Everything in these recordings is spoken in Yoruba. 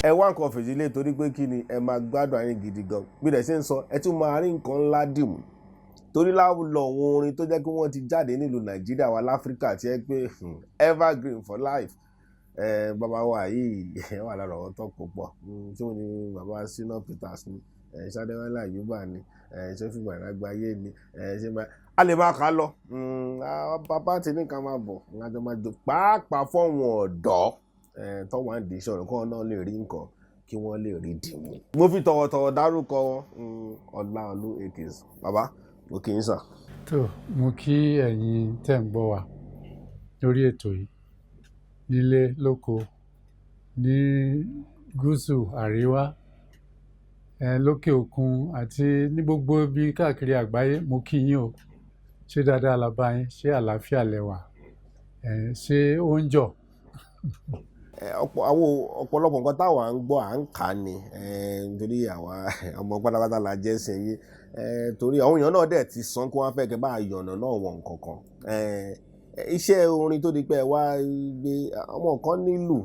ẹ wá nǹkan fìdílé torí pé kí ni ẹ máa gbádùn ayé gidi gan bí ẹ ṣe ń sọ ẹ tún máa rí nǹkan ńlá dìmú torí láwùlọ àwọn orin tó jẹ́ pé wọ́n ti jáde nílùú nàìjíríà wa láfíríkà tí ẹ pé evergreen for life bàbá wa yìí wà lára ọ̀rọ̀ tó pọ̀ tí wọ́n ní bàbá Shina Peters ni ṣadéwálé àyùbá ni ṣẹ́fìgbà ìrágbáyé ni ṣe máa a lè máa kà á lọ bàbá tí ní ká máa bọ̀ lájọ máa jọ pàápàá fọ́wọ́n ọ̀dọ́ tọ́wọ́ àǹdí ìṣọ̀rọ̀ kọ́ náà lè rí nǹkan kí wọ́n lè rí dìmú. mo fi tọ̀wọ̀tọ̀wọ̀ dárúkọ Olaolu Akins bàbá mo kì í sà. tó mo kí ẹ̀yin tẹ́ ń gbọ́ wa lórí ètò yìí nílé lóko ní gúúsù àríwá lókè òkun àti ní gbogbo ibi káàkiri àgbáyé mo kí yín o ṣé dáadáa la bá yín ṣé àlàáfíà lẹ wà ṣé ó ń jọ. ọ̀pọ̀lọpọ̀ nǹkan táwa ń gbọ́ à ń kà á ni nítorí àwa ọmọ pátápátá la jẹ́ sí yín torí àwọn èèyàn náà dẹ̀ ti sàn kí wọ́n fẹ́ kẹ́ bá yọ̀nà náà wọ̀ nǹkan kan iṣẹ́ orin tó di pé wá gbé ọmọ kan nílù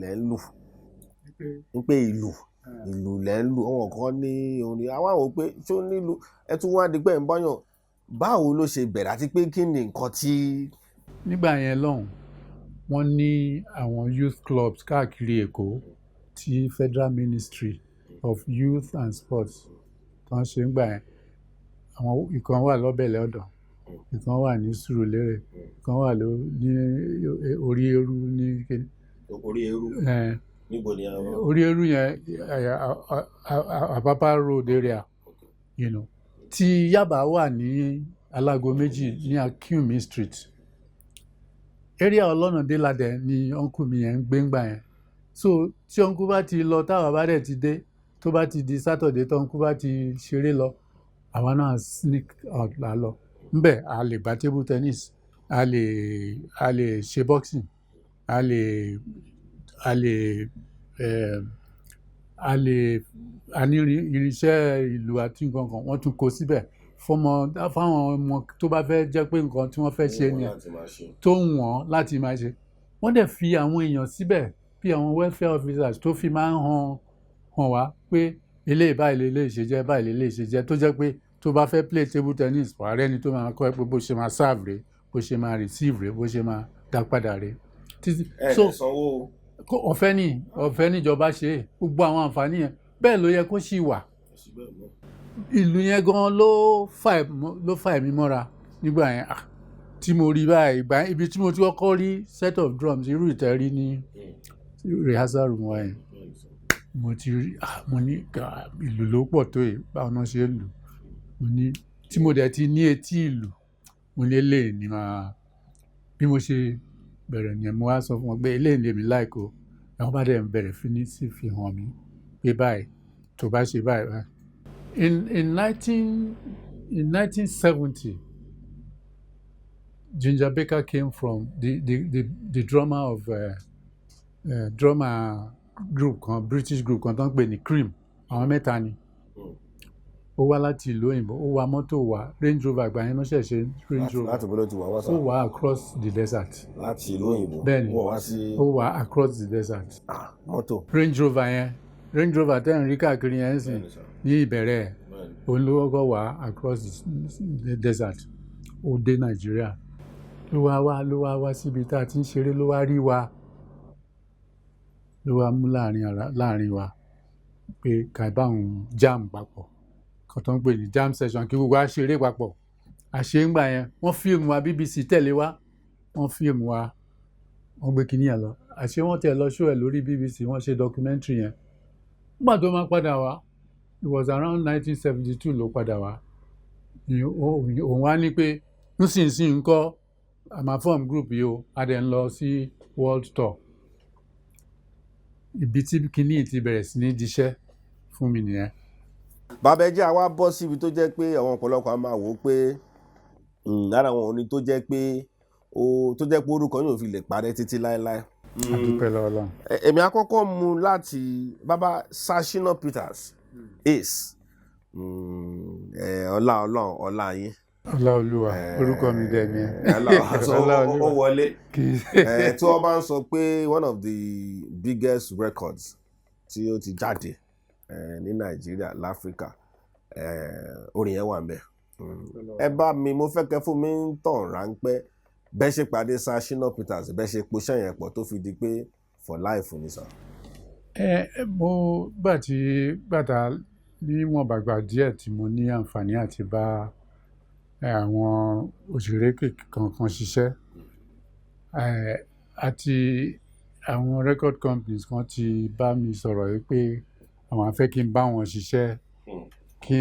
lẹ́ ń lù ń pé ìlù lẹ́ ń lù ọmọ kan ní orin àwọn àwọn pé tó nílù ẹ tún wá di pé ń bọ́yàn báwo ló ṣe bẹ̀rẹ̀ àti pé kí ni nǹkan tí. nígbà yẹn lọ́hùn wọ́n ní àwọn youth clubs káàkiri èkó tí Federal Ministry of Youth and Sports tó ń ṣe ń gbà yẹn àwọn ìkan wà lọ́bẹ̀lẹ̀ ọ̀dọ̀ ìkan wà ní Sùúrùlérè ìkan wà ní orí eru ní kíni. orí eru níbo ni àwọn. orí eru yẹn Apapa road area tí Yaba wà ní Alágo méjì ní Akinmi street area ọlọ́nà déládẹ ni uncle mi yẹn ń gbé ńgbà yẹn so tí uncle bá ti lọ táwa bá dẹ̀ ti dé tó bá ti di Saturday tó uncle bá ti ṣeré lọ àwa náà sneak out là lọ ńbẹ̀ a lè gba table tennis a lè ṣe boxing a lè ní irinṣẹ́ ìlú àti nǹkan kan wọ́n tún kó síbẹ̀ fáwọn ọmọ tó bá fẹ́ jẹ́ pé nǹkan tí wọ́n fẹ́ ṣe ni tó wọ́n láti máa ṣe wọ́n dẹ̀ fi àwọn èèyàn síbẹ̀ bí àwọn welfare officers tó fi máa ń hàn wá pé eléyìí báyìí lè ṣe jẹ́ báyìí lè ṣe jẹ́ tó jẹ́ pé tó bá fẹ́ play table tennis wàá ni tó máa kọ́ ẹ pé bó ṣe máa serve rẹ̀ bó ṣe máa receive rẹ̀ bó ṣe máa dá padà rẹ̀. sanwó. ọ̀fẹ́ níjọba ṣe gbogbo àwọn àǹfààní yẹn bẹ́ẹ̀ ló yẹ kó ṣì wà. ìlú yẹn gan ló fà mí mọ́ra nígbà yẹn tí mo rí báyìí ibi tí mo ti kọ́kọ́ rí set of drums irú ìtẹ́rí ní rehearsal room wa yẹn mo ti rí mo ní ìlú ló pọ̀ tó yìí báwọn náà ṣe ń lù mo ní tí mo dẹ̀ ti ní etí ìlú mo ní eléyìí ní máa bí mo ṣe bẹ̀rẹ̀ yẹn mo wá sọ fún wọn pé eléyìí lèmi láìkó àwọn bá dẹ̀ ń bẹ̀rẹ̀ fi hàn mí pé báyìí tó bá ṣe báyìí. In 1970, Ginger Baker came from the drummer of drummer group kan British group kan tó ń pè ní Cream àwọn mẹ́ta ni ó wá láti ìlú òyìnbó ó wa mọ́tò wá Range Rover àgbà yẹn ló ṣẹ̀ṣẹ̀ Range Rover láti bọ́lá ti wà wá sá ó wá across the desert láti ìlú òyìnbó bẹ́ẹ̀ni ó wá across the desert mọ́tò Range Rover yẹn Range Rover tẹ́ ń rí káàkiri yẹn sì ní ìbẹ̀rẹ̀ òun ló kọ́kọ́ wá across the desert ó dé Nàìjíríà ló wá síbi tá a ti ń ṣeré ló wá rí wa ló wá mú láàrin wa pé kàìbáhùn jam papọ̀ kan tó ń pè ní jam session kí gbogbo wa ṣeré papọ̀ àṣeǹgbà yẹn wọ́n fíìmù wa BBC tẹ̀lé wa wọ́n fíìmù wa wọ́n gbé kinní yẹn lọ àṣé wọ́n tẹ̀ lọ show ẹ̀ lórí BBC wọ́n ṣe documentary yẹn nígbà tó máa padà wá it was around 1972 ló padà wá òun wá ní pé nísinsìnyí ńkọ́ amaform group yìí o a dẹ̀ ń lọ sí world tour ibi tí kinní ti bẹ̀rẹ̀ sí ní diṣẹ́ fún mi nìyẹn. bàbá ẹjẹ́ àwa bọ́ síbi tó jẹ́ pé àwọn ọ̀pọ̀lọpọ̀ a máa wò ó pé lára àwọn orin tó jẹ́ pé orúkọ yóò fi lè parẹ́ títí láéláé. àdúpẹ́ lọ́wọ́ Ọlọ́run. èmi àkọ́kọ́ mú láti bàbá Shina Peters ace ọlá Ọlọ́run ọlá yín. Olaolu orúkọ mi dẹ̀ ni ó wọlé tí wọ́n bá ń sọ pé one of the biggest records tí ó ti jáde ní Nàìjíríà láfíríkà orin yẹn wà ń bẹ̀. Ẹ bá mi, mo fẹ́ kẹ́ fún mi ń tàn ráńpẹ́ bẹ́ẹ̀ ṣe pàdé Sir Shina Peters, bẹ́ẹ̀ ṣe poṣẹ́ yẹn pọ̀ tó fi di pé for life ni sir. Mo gbàtà níwọ̀n bàgbà díẹ̀ tí mo ní àǹfààní àti bá àwọn òṣèré kankan ṣiṣẹ́ àti àwọn record companies kan ti bá mi sọ̀rọ̀ yìí pé àwọn á fẹ́ kí n bá wọn ṣiṣẹ́ kí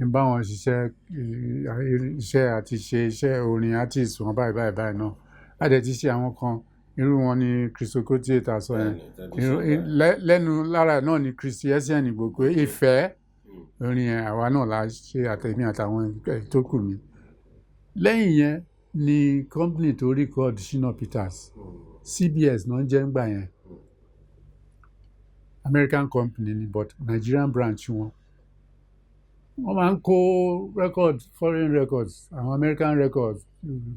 n bá wọn ṣiṣẹ́ iṣẹ́ àti ṣe iṣẹ́ orin artist wọn báyìí náà. A dẹ̀ ti ṣe àwọn kan, irú wọn ni Christokoti ìtàsọ yẹn, lẹ́nu lára náà ni Christy Essien gbogbo ìfẹ́ orin yẹn àwa náà la ṣe àtẹ̀mí àtàwọn tó kù mi. Lẹ́yìn yẹn ni company tó record Shina Peters, CBS náà jẹ́ ńgbà yẹn, American company ni but Nigerian branch wọn. Wọ́n máa ń kó record, foreign records, àwọn American records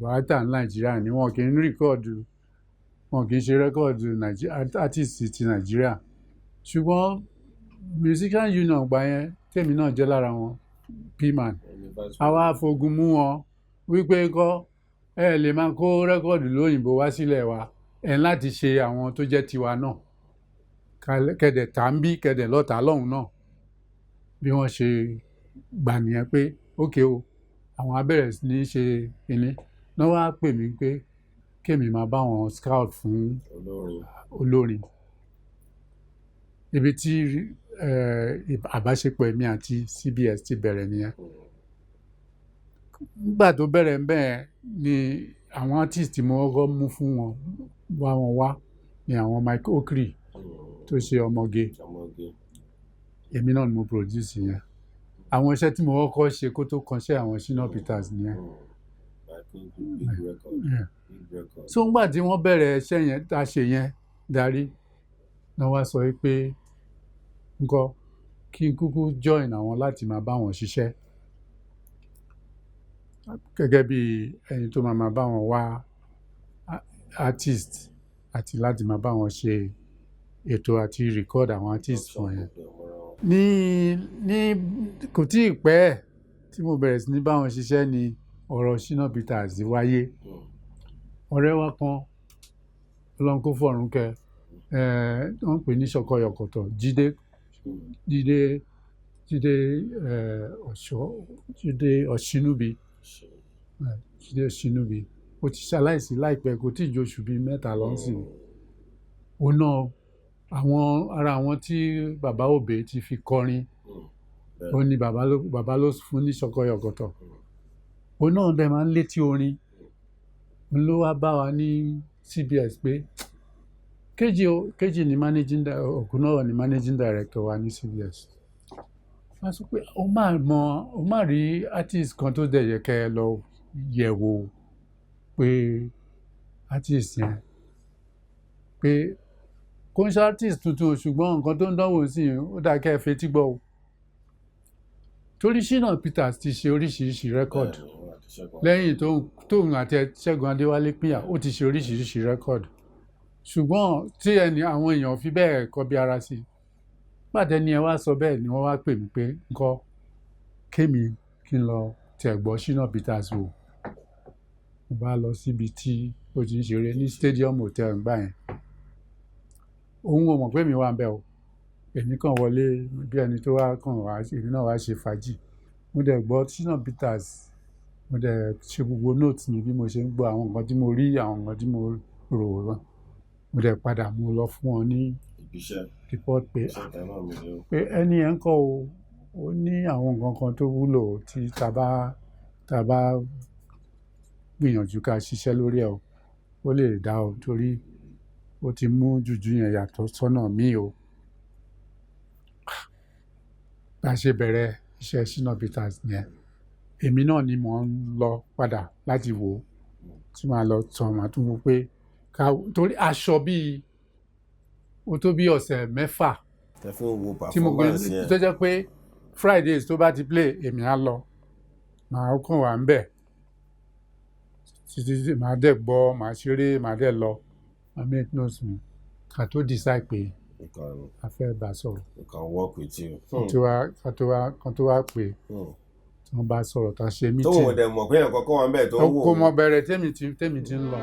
wàhátà ní Nàìjíríà ni wọn kì í record, wọn kì í ṣe record artist ti Nàìjíríà. Ṣùgbọ́n musician union gbà yẹn tèmi náà jẹ́ lára wọn, P-man, àwa fogun mú wọn wípé kọ́ ẹ lè máa kó record lóyìnbó wá sílẹ̀ wa, ẹ̀ láti ṣe àwọn tó jẹ́ tiwa náà kẹ̀dẹ̀ tà ń bí kẹ̀dẹ̀ lọ́ta lọ́hùn náà. Bí wọ́n ṣe gbà nìyẹn pé ókè o, àwọn á bẹ̀rẹ̀ sí ní ṣe kinní náà, wá pè mí pé kémi máa bá wọn scout fún olórin. Ibi tí àbáṣepọ̀ èmi àti CBS ti bẹ̀rẹ̀ nìyẹn. Nígbà tó bẹ̀rẹ̀ bẹ́ẹ̀ ni àwọn artist tí mo kọ́kọ́ mú fún wọn wá ni àwọn Mike Okri tó ṣe ọmọge, èmi náà ni mo produce yẹn. Àwọn iṣẹ́ tí mo kọ́kọ́ ṣe kó tó kànṣẹ́ àwọn Shina Peters nìyẹn. So ńgbà tí wọ́n bẹ̀rẹ̀ iṣẹ́ yẹn tá a ṣe yẹn darí náà wá sọ pé nǹkan kí n kúkú join àwọn láti máa bá wọn ṣiṣẹ́ gẹ́gẹ́ bí ẹni tó máa bá wọn wá artist àti láti máa bá wọn ṣe ètò àti record àwọn artist wọn yẹn. Ní kò tí ì pẹ́ tí mo bẹ̀rẹ̀ sí ní bá wọn ṣiṣẹ́ ni ọ̀rọ̀ Shina Peters wáyé. Ọ̀rẹ́ wa kan Ọlọ́run kó fọ̀run kẹ́, wọ́n pè ní ṣọkọyọkọ̀tọ̀, Jídé Ọ̀ṣínúbi, ó ti ṣaláìsí láìpẹ́, kò tí ì ju oṣù bíi 3 lọ sí. Òun náà ara àwọn tí bàbá Òbé ti fi kọrin, ó ní bàbá ló fún ní ṣọkọyọkọ̀tọ̀. Òun náà dẹ̀ máa ń létí orin. Òun ló wá bá wa ní CBS pé Kéjì ni Ògúnnáwọ̀ ni managing director wa ní CBS. Wọ́n sọ pé ó máa rí artist kan tó dẹ̀ yẹ kẹ́ ẹ lọ yẹ̀ wò pé artist yẹn pé kò ń ṣe artist tuntun ṣùgbọ́n nǹkan tó ń dánwò sí i ó dáa kẹ́ ẹ fetí gbọ́ o. Torí Shina Peters ti ṣe oríṣiríṣi record lẹ́yìn tóun àti Ṣẹ́gun Adéwálé pínyà, ó ti ṣe oríṣiríṣi record ṣùgbọ́n tí àwọn èèyàn fi bẹ́ẹ̀ kọbi ara sí. Pàtẹ́ ni ẹ wá sọ bẹ́ẹ̀ ni wọ́n wá pè mí pé nǹkan kémi kí n lọ tẹ̀ gbọ́ Shina Peters wò. Mo bá lọ síbi tí ó ti ń ṣeré ní Stadium Hotel ńgbà yẹn. Òun ò mọ̀ pé mi wà ń bẹ̀ o. Èmi kàn wọlé bí ẹni tó wá kàn wá, èmi náà wá ṣe fàájì. Mo dẹ̀ gbọ́ Shina Peters, mo dẹ̀ ṣe gbogbo notes mi bí mo ṣe ń gbọ́ àwọn nǹkan tí mo rí, àwọn nǹkan tí mo rò wọ́n. Mo dẹ̀ padà mú lọ fún wọn ní report pé ẹni yẹn ń kọ́ ó ní àwọn nǹkan kan tó wúlò tí tá bá gbìyànjú ká ṣiṣẹ́ lórí ẹ̀ ó lè dá o, torí ó ti mú jùjú yẹn yàtọ̀ sọ́nà míì o. Bá ṣe bẹ̀rẹ̀ iṣẹ́ Shina Peters yẹn, èmi náà ni mò ń lọ padà láti wò ó, tí màá lọ tàn màá tún wò pé torí aṣọ bíi ó tó bí ọ̀sẹ̀ 6 tí mo gbé tó jẹ́ pé Fridays tó bá ti play èmi á lọ, màá kàn wà ń bẹ̀ títí màá dẹ̀ gbọ́, màá ṣeré, màá dẹ̀ lọ, màá make notes mi ká tó decide pé a fẹ́ bá sọ̀rọ̀. We can work with you. Kan tó wá pè tí wọ́n bá sọ̀rọ̀ tá a ṣe meeting. Tóun ò dẹ̀ mọ̀ pé nǹkan kan wà ń bẹ̀ tó wò ó. Kò mọ bẹ̀rẹ̀ tèmi ti ń lọ.